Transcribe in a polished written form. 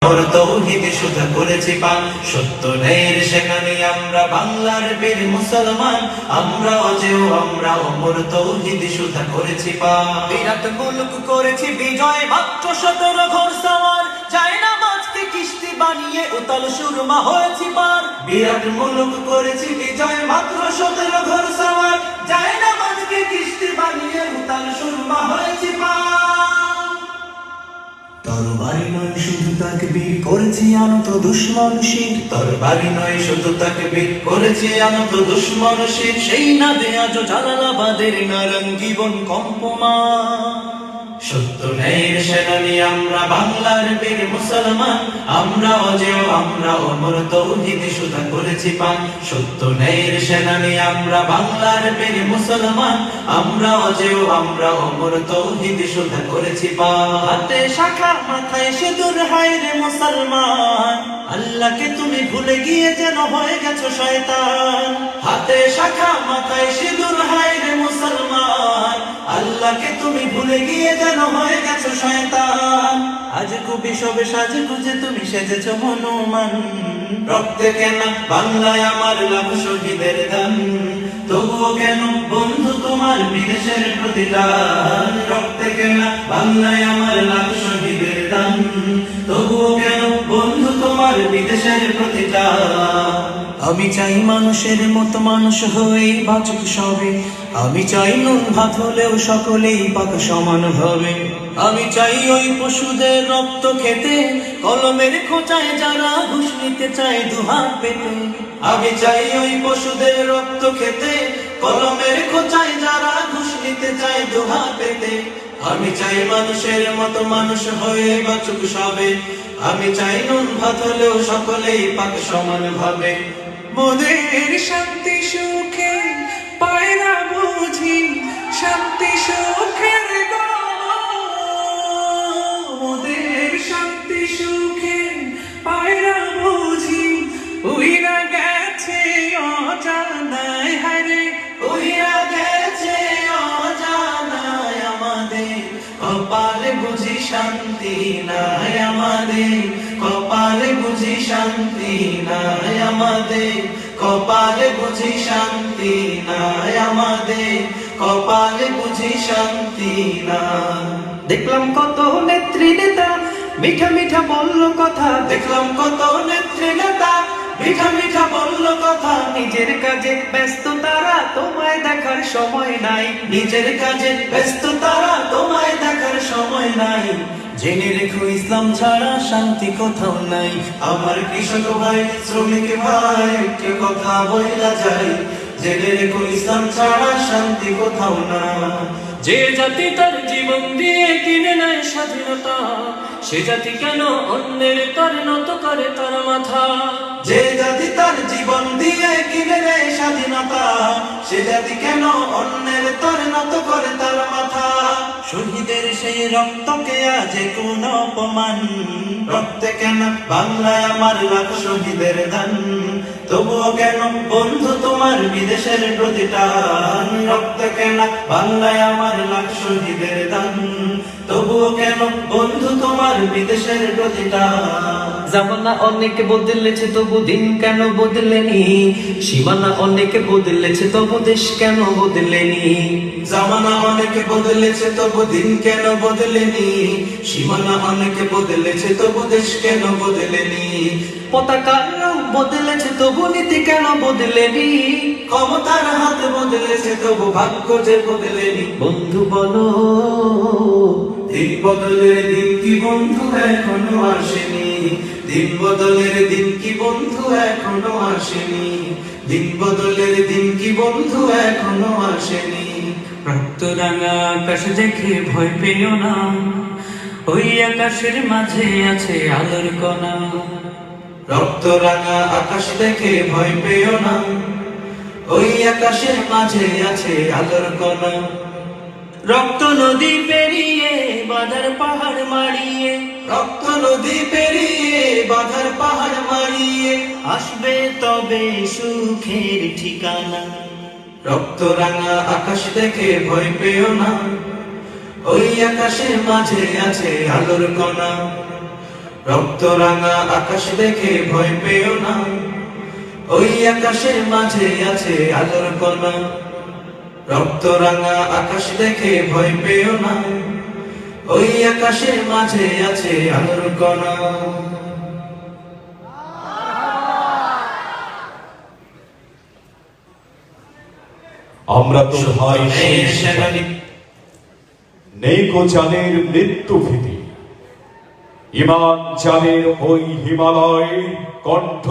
ওর তৌহিদ সুধা করেছি পান, সত্য ন্যায়ের সেখানে আমরা বাংলার বীর মুসলমান। আমরা অজেয় আমরা অমর তৌহিদ সুধা করেছি পান। বিরাট মুলুক করেছি বিজয়, মাত্র 17 ঘর সওয়ার, চাই না মাছকে কিস্তি বানিয়ে উতাল সুরমা হয়েছি পার। বিরাট মুলুক করেছি বিজয়, মাত্র 17 ঘর সওয়ার, চাই না মাছকে কিস্তি বানিয়ে উতাল সুরমা হয়েছি পান। তরবারি নয় শুধু তাকবীর করেছি আনত দুশ্মন শির, তরবারি নয় শুধু তাকবীর করেছি আনত দুশ্মন শির। সেই না দেয়াজ জালালাবাদের নারঙ্গী বন কম্পমান। সত্য ন্যায়ের সেনানী আমরা বাংলার বীর মুসলমান। আমরা অজেয় আমরা অমর তৌহিদ সুধা করেছি পান। সত্য ন্যায়ের সেনানী আমরা বাংলার বীর মুসলমান। আমরা অজেয় আমরা অমর তৌহিদ সুধা করেছি পান। হাতে শাখা মাথায় সিঁদুর, হায় রে মুসলমান, আল্লাহকে তুমি ভুলে গিয়ে যেন হয়ে গেছো শয়তান। হাতে শাখা মাথায় সিঁদুর, হায় রে মুসলমান, আল্লাহকে তুমি ভুলে গিয়ে যেন হয়ে গেছো শয়তান। আজ কবি সবে সাজে গুজে তুমি সেজেছো হনুমান। রক্তে কেন বাংলায় আমার লাখ শহীদের দান, তবুও কেন বন্ধু তোমার বিদেশের প্রতিদান। রক্তে কেন বাংলায় আমার লাখ শহীদের দান, তবুও কেন বন্ধু তোমার বিদেশের প্রতিদান। আমি চাই মানুষের মতো মানুষ হয়েই বাঁচুক সবে, আমি চাই নুন ভাত হলেও সকলেই পাক সমান হবে। আমি চাই ওই পশুদের রক্ত খেতে, কলমের খোঁচায় যারা ঘুষ নিতে চায় দুহাত পেতে। আমি চাই ওই পশুদের রক্ত খেতে, কলমের খোঁচায় যারা ঘুষ নিতে চায় দুহাত পেতে। আমি চাই মানুষের মতো মানুষ হয়ে বাঁচুক সবে, আমি চাই নুন ভাত হলেও সকলেই পাক সমান ভাবে। মোদের শান্তি সুখে পায়রা বুঝি, শান্তি সুখের গো। মোদের শান্তি সুখে পায়রা বুঝি, উইরা গেছে অজানায়, হারে উইরা গেছে অজানায় আমাদের, কপালে বুঝি শান্তি নাই আমাদের। কপালে বুঝি শান্তি নাই আমাদের, কপালে বুঝি শান্তি নাই আমাদের, কপালে বুঝি শান্তি নাই। দেখলাম কত নেত্রী নেতা মিঠা মিঠা বলল কথা, দেখলাম কত নেত্রী নেতা মিঠা মিঠা বলল কথা। নিজের কাজে ব্যস্ত তারা, তোমায় দেখার সময় নাই। নিজের কাজে ব্যস্ত তারা, তোমায় দেখার সময় নাই। জেনে রেখো ইসলাম ছাড়া শান্তি কোথাও নাই। আমার কৃষক ভাই শ্রমিক ভাই কে কথা বইলা যায়, জেনে রেখো ইসলাম ছাড়া শান্তি কোথাও না। যে জাতি তার জীবন দিয়ে কিনে নেয় স্বাধীনতা, সে জাতি কেন অন্যের তরে নত করে তার মাথা। যে জাতি তার জীবন দিয়ে কিনে নেয় স্বাধীনতা, সে জাতি কেন অন্যের তরে নত করে তার মাথা। শহীদের সেই রক্তকে আজ কোন অপমান, রক্তে কেন বাংলায় আমার লাখ শহীদের দান, তবুও কেন বন্ধু তোমার বিদেশের প্রতিদান। রক্তে কেন বাংলায় আমার লাখ শহীদের দান, তবুও কেন বন্ধু তোমার বিদেশের প্রতিদান। জামানা অনেক বদলেছে তবু দিন কেন বদলেনি, সীমানা অনেক বদলেছে তবু দেশ কেন বদলেনি। জামানা অনেক বদলেছে তবু দিন কেন বদলেনি, সীমানা অনেক বদলেছে তবু দেশ কেন বদলেনি। পতাকার রং বদলেছে তবু নীতি কেন বদলেনি, ক্ষমতার হাত বদলেছে তবু ভাগ্য যে বদলেনি। বন্ধু বলো দিন বদলের দিন কি বন্ধু এখনো আসেনি, দিন বদলের দিন কি বন্ধু এখনো আসেনি, দিন বদলের দিন কি বন্ধু এখনো আসেনি। রক্ত রাঙা আকাশ দেখে ভয় পেও না, ওই আকাশের মাঝে আছে আলোর কণা। রক্ত রাঙা আকাশ দেখে ভয় পেও না, ওই আকাশের মাঝে আছে আলোর কণা। রক্ত নদী পেরিয়ে বাধার পাহাড় মারিয়ে, রক্ত নদী পেরিয়ে বাধার পাহাড় মারিয়ে, আসবে তবে সুখের ঠিকানা। রক্ত রাঙা আকাশ দেখে ভয় পেও না, ওই আকাশের মাঝে আছে আলোর কণা। রক্ত রাঙা আকাশ দেখে ভয় পেও না, ওই আকাশের মাঝে আছে আলোর কণা। রক্ত রাঙা আকাশ দেখে ভয় পেও না, ওই আকাশের মাঝে আছে আলোর কণা। আমরা তো ভাই এই সেনানী নেই গো যাদের মৃত্যু ভীতি, ইমান যাদের ওই হিমালয় কণ্ঠ